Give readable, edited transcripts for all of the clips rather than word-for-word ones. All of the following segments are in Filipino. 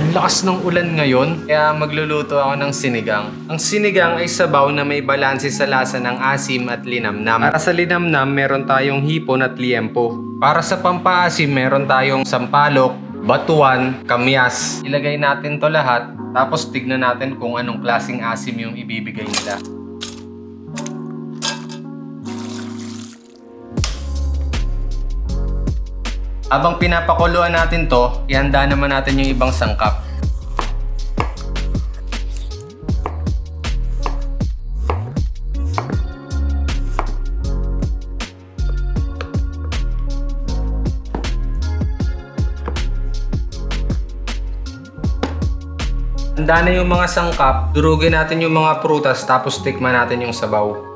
Ang lakas ng ulan ngayon, kaya magluluto ako ng sinigang. Ang sinigang ay sabaw na may balanse sa lasa ng asim at linamnam. Para sa linamnam, meron tayong hipon at liempo. Para sa pampaasim, meron tayong sampalok, batuan, kamyas. Ilagay natin to lahat, tapos tignan natin kung anong klaseng asim yung ibibigay nila. Habang pinapakuluan natin to, ihanda naman natin yung ibang sangkap. Handa na yung mga sangkap, durugin natin yung mga prutas tapos tikman natin yung sabaw.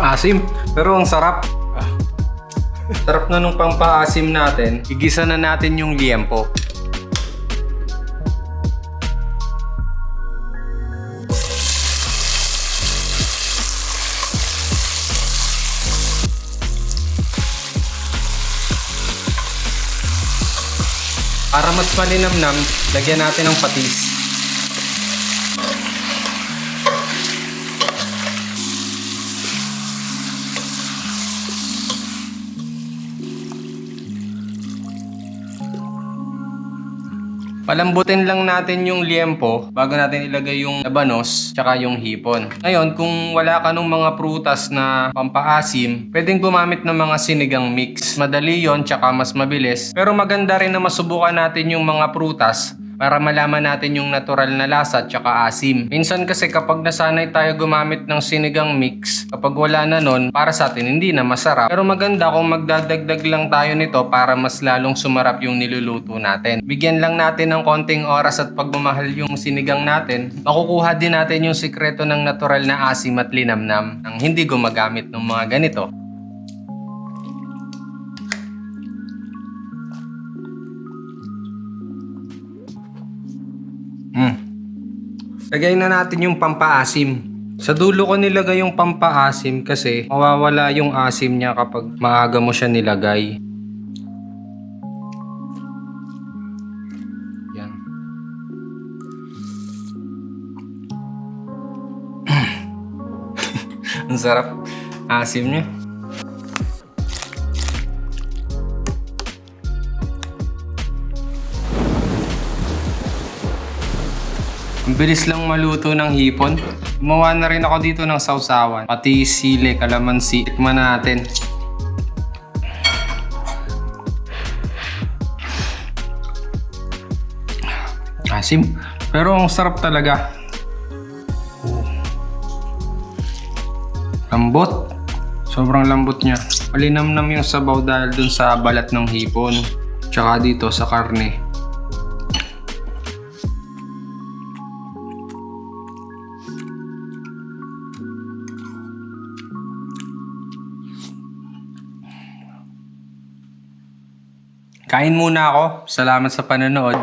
Asim, pero ang sarap. Sarap na nung pampaasim natin. Igisa na natin yung liempo. Para mas malinamnam, lagyan natin ng patis. Palambutin lang natin yung liempo bago natin ilagay yung labanos tsaka yung hipon. Ngayon, kung wala ka nung mga prutas na pampaasim, pwedeng gumamit ng mga sinigang mix. Madali yon tsaka mas mabilis. Pero maganda rin na masubukan natin yung mga prutas para malaman natin yung natural na lasa tsaka asim. Minsan kasi kapag nasanay tayo gumamit ng sinigang mix, kapag wala na nun, para sa atin hindi na masarap. Pero maganda kung magdadagdag lang tayo nito para mas lalong sumarap yung niluluto natin. Bigyan lang natin ng konting oras at pagmamahal yung sinigang natin, makukuha din natin yung sikreto ng natural na asim at linamnam nang hindi gumagamit ng mga ganito. Lagay na natin yung pampaasim. Sa dulo ko nilagay yung pampaasim kasi mawawala yung asim niya kapag maaga mo siya nilagay. Yan. Ang sarap asim niya. Ang bilis lang maluto ng hipon. Gumawa na rin ako dito ng sausawan. Pati sili, kalamansi. Tikman na natin. Asim. Pero ang sarap talaga. Lambot. Sobrang lambot niya. Malinamnam yung sabaw dahil dun sa balat ng hipon. Tsaka dito sa karne. Kain muna ako. Salamat sa panonood.